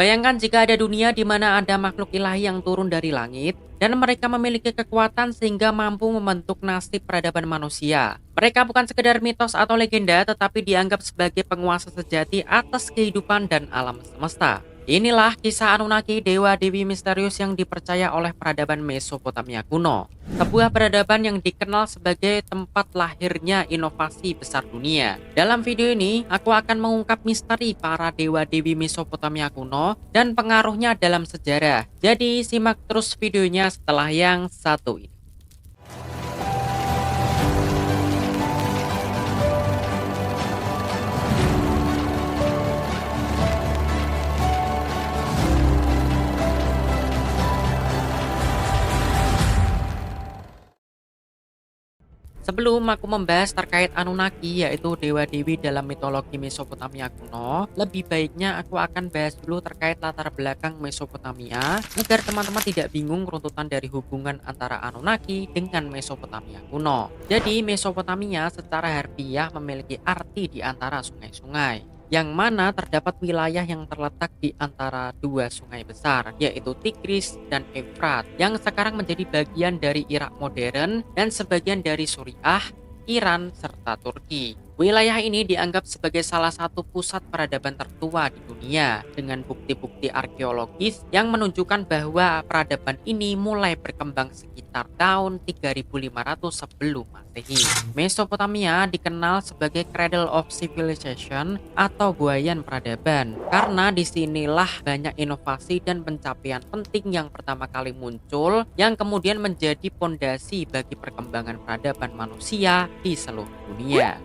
Bayangkan jika ada dunia di mana ada makhluk ilahi yang turun dari langit, dan mereka memiliki kekuatan sehingga mampu membentuk nasib peradaban manusia. Mereka bukan sekedar mitos atau legenda, tetapi dianggap sebagai penguasa sejati atas kehidupan dan alam semesta. Inilah kisah Anunnaki, dewa-dewi misterius yang dipercaya oleh peradaban Mesopotamia kuno. Sebuah peradaban yang dikenal sebagai tempat lahirnya inovasi besar dunia. Dalam video ini, aku akan mengungkap misteri para dewa-dewi Mesopotamia kuno dan pengaruhnya dalam sejarah. Jadi, simak terus videonya setelah yang satu ini. Sebelum aku membahas terkait Anunnaki, yaitu dewa-dewi dalam mitologi Mesopotamia kuno, lebih baiknya aku akan bahas dulu terkait latar belakang Mesopotamia, agar teman-teman tidak bingung runtutan dari hubungan antara Anunnaki dengan Mesopotamia kuno. Jadi, Mesopotamia secara harfiah memiliki arti di antara sungai-sungai, yang mana terdapat wilayah yang terletak di antara dua sungai besar, yaitu Tigris dan Efrat, yang sekarang menjadi bagian dari Irak modern dan sebagian dari Suriah, Iran, serta Turki. Wilayah ini dianggap sebagai salah satu pusat peradaban tertua di dunia, dengan bukti-bukti arkeologis yang menunjukkan bahwa peradaban ini mulai berkembang sekitar tahun 3500 sebelum Masehi. Mesopotamia dikenal sebagai Cradle of Civilization atau buayan peradaban, karena disinilah banyak inovasi dan pencapaian penting yang pertama kali muncul, yang kemudian menjadi pondasi bagi perkembangan peradaban manusia di seluruh dunia.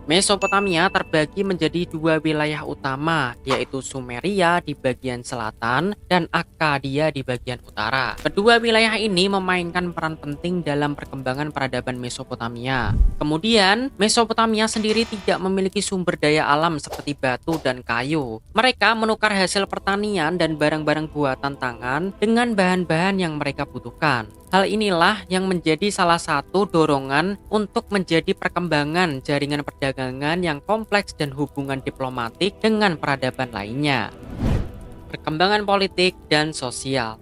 Mesopotamia terbagi menjadi dua wilayah utama, yaitu Sumeria di bagian selatan dan Akkadia di bagian utara. Kedua wilayah ini memainkan peran penting dalam perkembangan peradaban Mesopotamia. Kemudian, Mesopotamia sendiri tidak memiliki sumber daya alam seperti batu dan kayu. Mereka menukar hasil pertanian dan barang-barang buatan tangan dengan bahan-bahan yang mereka butuhkan. Hal inilah yang menjadi salah satu dorongan untuk menjadi perkembangan jaringan perdagangan yang kompleks dan hubungan diplomatik dengan peradaban lainnya. Perkembangan politik dan sosial.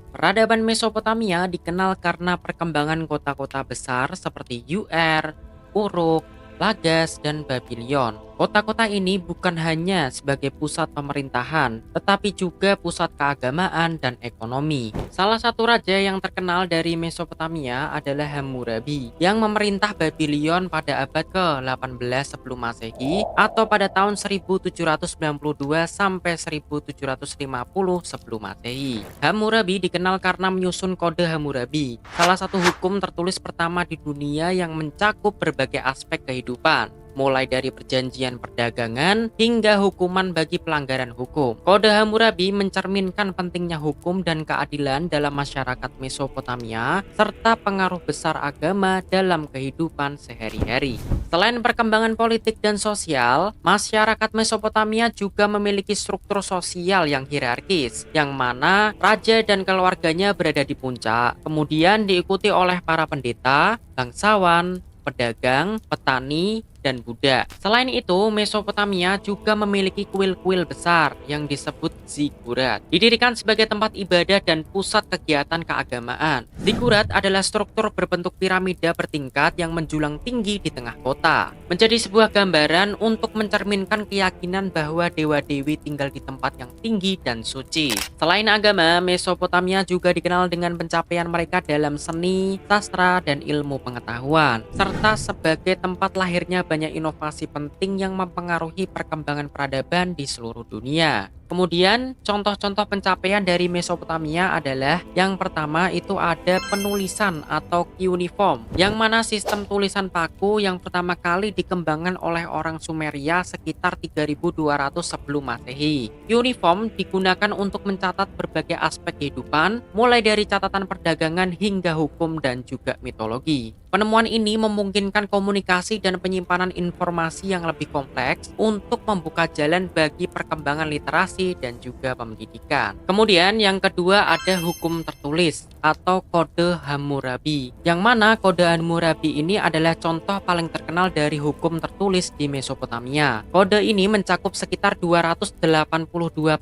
Peradaban Mesopotamia dikenal karena perkembangan kota-kota besar seperti Ur, Uruk, Lagas, dan Babylon. Kota-kota ini bukan hanya sebagai pusat pemerintahan, tetapi juga pusat keagamaan dan ekonomi. Salah satu raja yang terkenal dari Mesopotamia adalah Hammurabi, yang memerintah Babylon pada abad ke-18 sebelum Masehi atau pada tahun 1792 sampai 1750 sebelum Masehi. Hammurabi dikenal karena menyusun Kode Hammurabi, salah satu hukum tertulis pertama di dunia yang mencakup berbagai aspek kehidupan, mulai dari perjanjian perdagangan hingga hukuman bagi pelanggaran hukum. Kode Hammurabi mencerminkan pentingnya hukum dan keadilan dalam masyarakat Mesopotamia, serta pengaruh besar agama dalam kehidupan sehari-hari. Selain perkembangan politik dan sosial, masyarakat Mesopotamia juga memiliki struktur sosial yang hierarkis, yang mana raja dan keluarganya berada di puncak, kemudian diikuti oleh para pendeta, bangsawan, pedagang, petani, dan budak. Selain itu, Mesopotamia juga memiliki kuil-kuil besar yang disebut zigurat, didirikan sebagai tempat ibadah dan pusat kegiatan keagamaan. Zigurat adalah struktur berbentuk piramida bertingkat yang menjulang tinggi di tengah kota, menjadi sebuah gambaran untuk mencerminkan keyakinan bahwa dewa-dewi tinggal di tempat yang tinggi dan suci. Selain agama, Mesopotamia juga dikenal dengan pencapaian mereka dalam seni, sastra, dan ilmu pengetahuan, serta sebagai tempat lahirnya banyak inovasi penting yang mempengaruhi perkembangan peradaban di seluruh dunia. Kemudian, contoh-contoh pencapaian dari Mesopotamia adalah yang pertama itu ada penulisan atau cuneiform, yang mana sistem tulisan paku yang pertama kali dikembangkan oleh orang Sumeria sekitar 3200 sebelum Masehi. Cuneiform digunakan untuk mencatat berbagai aspek kehidupan, mulai dari catatan perdagangan hingga hukum dan juga mitologi. Penemuan ini memungkinkan komunikasi dan penyimpanan informasi yang lebih kompleks untuk membuka jalan bagi perkembangan literasi edukasi, dan juga pendidikan. Kemudian yang kedua ada hukum tertulis atau kode Hammurabi, yang mana kode Hammurabi ini adalah contoh paling terkenal dari hukum tertulis di Mesopotamia. Kode ini mencakup sekitar 282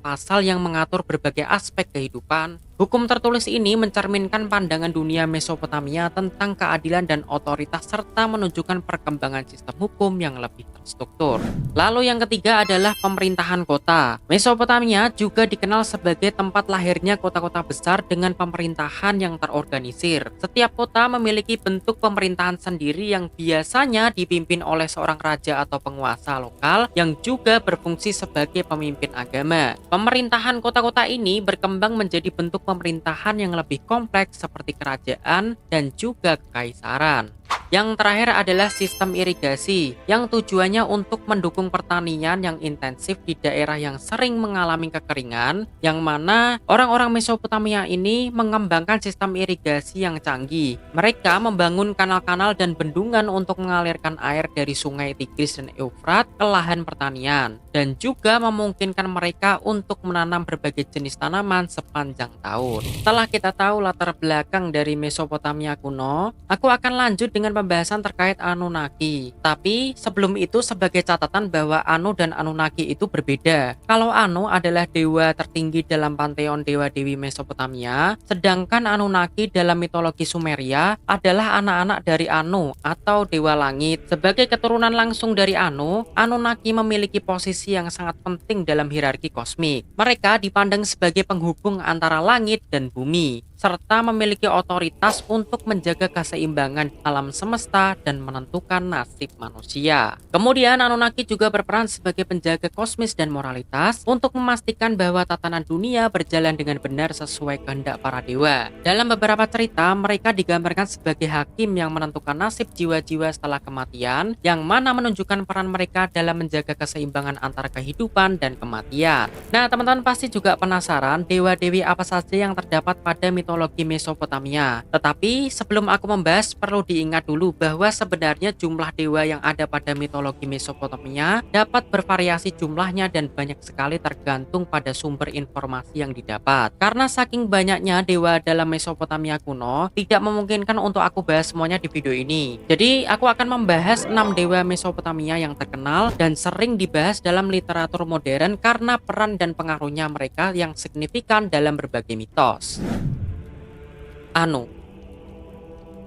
pasal yang mengatur berbagai aspek kehidupan. Hukum tertulis ini mencerminkan pandangan dunia Mesopotamia tentang keadilan dan otoritas serta menunjukkan perkembangan sistem hukum yang lebih terstruktur. Lalu yang ketiga adalah pemerintahan kota. Mesopotamia juga dikenal sebagai tempat lahirnya kota-kota besar dengan pemerintahan yang terorganisir. Setiap kota memiliki bentuk pemerintahan sendiri yang biasanya dipimpin oleh seorang raja atau penguasa lokal yang juga berfungsi sebagai pemimpin agama. Pemerintahan kota-kota ini berkembang menjadi bentuk pemerintahan yang lebih kompleks seperti kerajaan dan juga kekaisaran. Yang terakhir adalah sistem irigasi yang tujuannya untuk mendukung pertanian yang intensif di daerah yang sering mengalami kekeringan, yang mana orang-orang Mesopotamia ini mengembangkan sistem irigasi yang canggih. Mereka membangun kanal-kanal dan bendungan untuk mengalirkan air dari sungai Tigris dan Eufrat ke lahan pertanian, dan juga memungkinkan mereka untuk menanam berbagai jenis tanaman sepanjang tahun. Setelah kita tahu latar belakang dari Mesopotamia kuno, aku akan lanjut dengan pembahasan terkait Anunnaki. Tapi sebelum itu sebagai catatan bahwa Anu dan Anunnaki itu berbeda. Kalau Anu adalah dewa tertinggi dalam panteon dewa-dewi Mesopotamia, sedangkan Anunnaki dalam mitologi Sumeria adalah anak-anak dari Anu atau dewa langit. Sebagai keturunan langsung dari Anu, Anunnaki memiliki posisi yang sangat penting dalam hierarki kosmik. Mereka dipandang sebagai penghubung antara langit dan bumi, serta memiliki otoritas untuk menjaga keseimbangan alam semesta dan menentukan nasib manusia. Kemudian Anunnaki juga berperan sebagai penjaga kosmis dan moralitas untuk memastikan bahwa tatanan dunia berjalan dengan benar sesuai kehendak para dewa. Dalam beberapa cerita, mereka digambarkan sebagai hakim yang menentukan nasib jiwa-jiwa setelah kematian, yang mana menunjukkan peran mereka dalam menjaga keseimbangan antara kehidupan dan kematian. Nah, teman-teman pasti juga penasaran dewa-dewi apa saja yang terdapat pada mitologi Mesopotamia. Tetapi sebelum aku membahas, perlu diingat dulu bahwa sebenarnya jumlah dewa yang ada pada mitologi Mesopotamia dapat bervariasi jumlahnya dan banyak sekali tergantung pada sumber informasi yang didapat. Karena saking banyaknya dewa dalam Mesopotamia kuno, tidak memungkinkan untuk aku bahas semuanya di video ini. Jadi aku akan membahas 6 dewa Mesopotamia yang terkenal dan sering dibahas dalam literatur modern karena peran dan pengaruhnya mereka yang signifikan dalam berbagai mitos.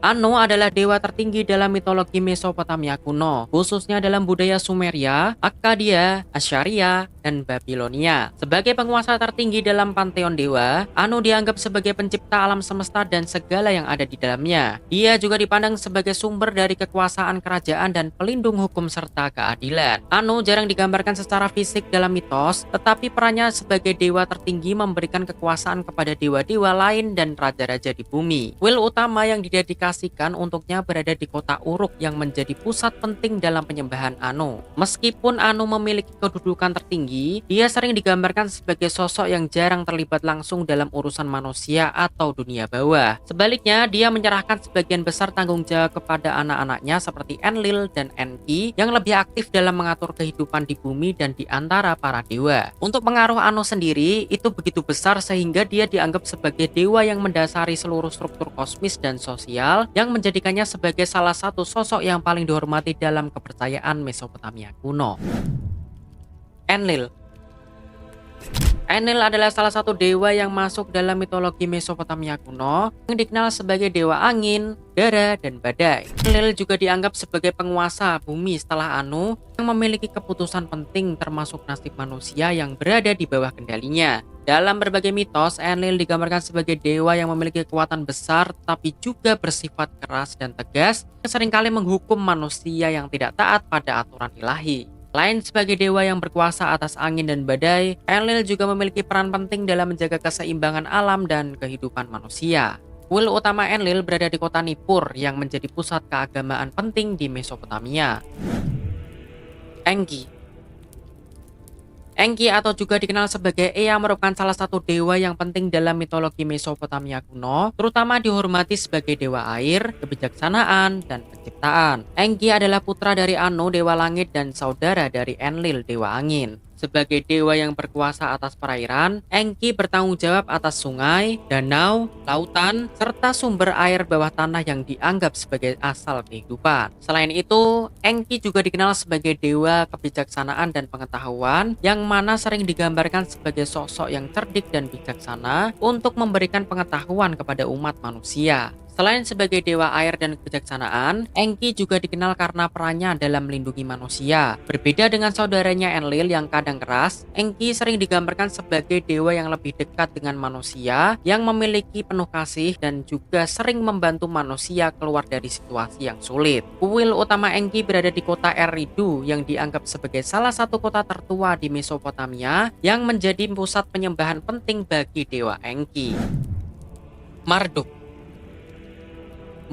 Anu adalah dewa tertinggi dalam mitologi Mesopotamia kuno, khususnya dalam budaya Sumeria, Akkadia, Assyria, dan Babilonia. Sebagai penguasa tertinggi dalam panteon dewa, Anu dianggap sebagai pencipta alam semesta dan segala yang ada di dalamnya. Dia juga dipandang sebagai sumber dari kekuasaan kerajaan dan pelindung hukum serta keadilan. Anu jarang digambarkan secara fisik dalam mitos, tetapi perannya sebagai dewa tertinggi memberikan kekuasaan kepada dewa-dewa lain dan raja-raja di bumi. Kuil utama yang didedikasikan untuknya berada di kota Uruk yang menjadi pusat penting dalam penyembahan Anu. Meskipun Anu memiliki kedudukan tertinggi, dia sering digambarkan sebagai sosok yang jarang terlibat langsung dalam urusan manusia atau dunia bawah. Sebaliknya, dia menyerahkan sebagian besar tanggung jawab kepada anak-anaknya seperti Enlil dan Enki yang lebih aktif dalam mengatur kehidupan di bumi dan di antara para dewa. Untuk pengaruh Anu sendiri itu begitu besar sehingga dia dianggap sebagai dewa yang mendasari seluruh struktur kosmis dan sosial, yang menjadikannya sebagai salah satu sosok yang paling dihormati dalam kepercayaan Mesopotamia kuno. Enlil adalah salah satu dewa yang masuk dalam mitologi Mesopotamia kuno yang dikenal sebagai dewa angin, dara, dan badai. Enlil juga dianggap sebagai penguasa bumi setelah Anu yang memiliki keputusan penting termasuk nasib manusia yang berada di bawah kendalinya. Dalam berbagai mitos, Enlil digambarkan sebagai dewa yang memiliki kekuatan besar tapi juga bersifat keras dan tegas yang seringkali menghukum manusia yang tidak taat pada aturan ilahi. Selain sebagai dewa yang berkuasa atas angin dan badai, Enlil juga memiliki peran penting dalam menjaga keseimbangan alam dan kehidupan manusia. Kuil utama Enlil berada di kota Nippur yang menjadi pusat keagamaan penting di Mesopotamia. Enki atau juga dikenal sebagai Ea merupakan salah satu dewa yang penting dalam mitologi Mesopotamia kuno, terutama dihormati sebagai dewa air, kebijaksanaan, dan penciptaan. Enki adalah putra dari Anu, dewa langit, dan saudara dari Enlil, dewa angin. Sebagai dewa yang berkuasa atas perairan, Enki bertanggung jawab atas sungai, danau, lautan, serta sumber air bawah tanah yang dianggap sebagai asal kehidupan. Selain itu, Enki juga dikenal sebagai dewa kebijaksanaan dan pengetahuan, yang mana sering digambarkan sebagai sosok yang cerdik dan bijaksana untuk memberikan pengetahuan kepada umat manusia. Selain sebagai dewa air dan kebijaksanaan, Enki juga dikenal karena perannya dalam melindungi manusia. Berbeda dengan saudaranya Enlil yang kadang keras, Enki sering digambarkan sebagai dewa yang lebih dekat dengan manusia, yang memiliki penuh kasih dan juga sering membantu manusia keluar dari situasi yang sulit. Kuil utama Enki berada di kota Eridu yang dianggap sebagai salah satu kota tertua di Mesopotamia yang menjadi pusat penyembahan penting bagi dewa Enki. Marduk.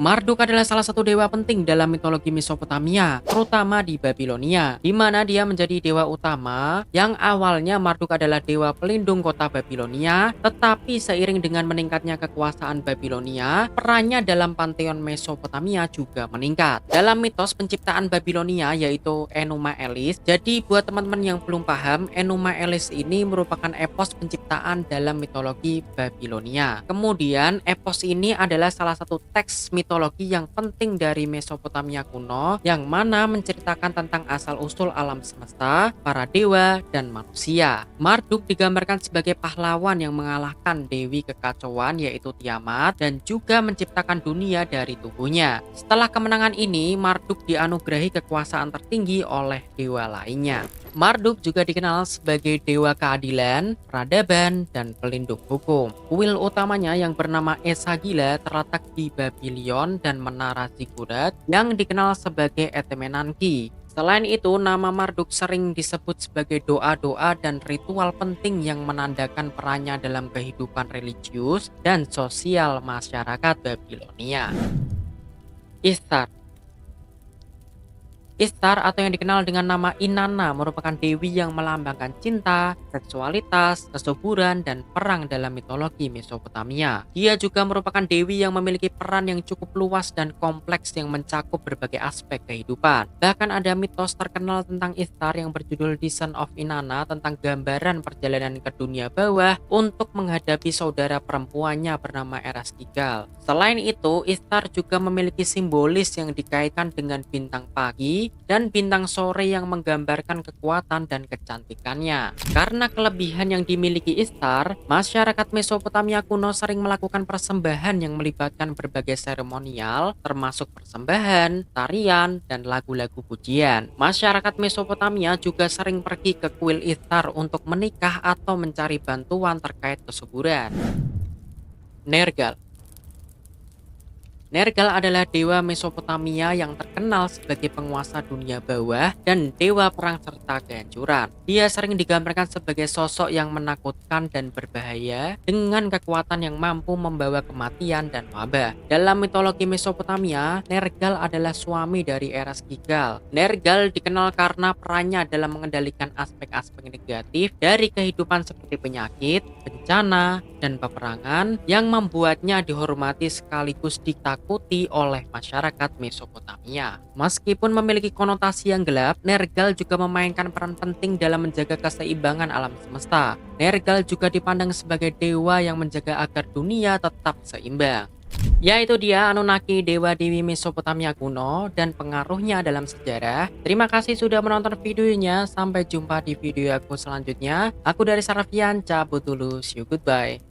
Marduk adalah salah satu dewa penting dalam mitologi Mesopotamia, terutama di Babilonia, di mana dia menjadi dewa utama. Yang awalnya Marduk adalah dewa pelindung kota Babilonia, tetapi seiring dengan meningkatnya kekuasaan Babilonia, perannya dalam panteon Mesopotamia juga meningkat. Dalam mitos penciptaan Babilonia yaitu Enuma Elis, jadi buat teman-teman yang belum paham, Enuma Elis ini merupakan epos penciptaan dalam mitologi Babilonia. Kemudian epos ini adalah salah satu teks mitologi yang penting dari Mesopotamia kuno, yang mana menceritakan tentang asal-usul alam semesta, para dewa, dan manusia. Marduk digambarkan sebagai pahlawan yang mengalahkan dewi kekacauan yaitu Tiamat dan juga menciptakan dunia dari tubuhnya. Setelah kemenangan ini, Marduk dianugerahi kekuasaan tertinggi oleh dewa lainnya. Marduk juga dikenal sebagai dewa keadilan, peradaban, dan pelindung hukum. Kuil utamanya yang bernama Esagila terletak di Babylon dan menara Ziggurat yang dikenal sebagai Etemenanki. Selain itu, nama Marduk sering disebut sebagai doa-doa dan ritual penting yang menandakan perannya dalam kehidupan religius dan sosial masyarakat Babilonia. Ishtar. Ishtar atau yang dikenal dengan nama Inanna merupakan dewi yang melambangkan cinta, seksualitas, kesuburan, dan perang dalam mitologi Mesopotamia. Dia juga merupakan dewi yang memiliki peran yang cukup luas dan kompleks yang mencakup berbagai aspek kehidupan. Bahkan ada mitos terkenal tentang Ishtar yang berjudul The Son of Inanna tentang gambaran perjalanan ke dunia bawah untuk menghadapi saudara perempuannya bernama Eraskigal. Selain itu, Ishtar juga memiliki simbolis yang dikaitkan dengan bintang pagi dan bintang sore yang menggambarkan kekuatan dan kecantikannya. Karena kelebihan yang dimiliki Ishtar, masyarakat Mesopotamia kuno sering melakukan persembahan yang melibatkan berbagai seremonial, termasuk persembahan, tarian, dan lagu-lagu pujian. Masyarakat Mesopotamia juga sering pergi ke kuil Ishtar untuk menikah atau mencari bantuan terkait kesuburan. Nergal. Nergal adalah dewa Mesopotamia yang terkenal sebagai penguasa dunia bawah dan dewa perang serta kehancuran. Dia sering digambarkan sebagai sosok yang menakutkan dan berbahaya dengan kekuatan yang mampu membawa kematian dan wabah. Dalam mitologi Mesopotamia, Nergal adalah suami dari Eraskigal. Nergal dikenal karena perannya dalam mengendalikan aspek-aspek negatif dari kehidupan seperti penyakit, bencana, dan peperangan yang membuatnya dihormati sekaligus ditakuti oleh masyarakat Mesopotamia. Meskipun memiliki konotasi yang gelap, Nergal juga memainkan peran penting dalam menjaga keseimbangan alam semesta. Nergal juga dipandang sebagai dewa yang menjaga agar dunia tetap seimbang. Ya, itu dia Anunnaki, dewa dewi Mesopotamia kuno dan pengaruhnya dalam sejarah. Terima kasih sudah menonton videonya. Sampai jumpa di video aku selanjutnya. Aku dari Sarafian, cabut dulu. See you, goodbye.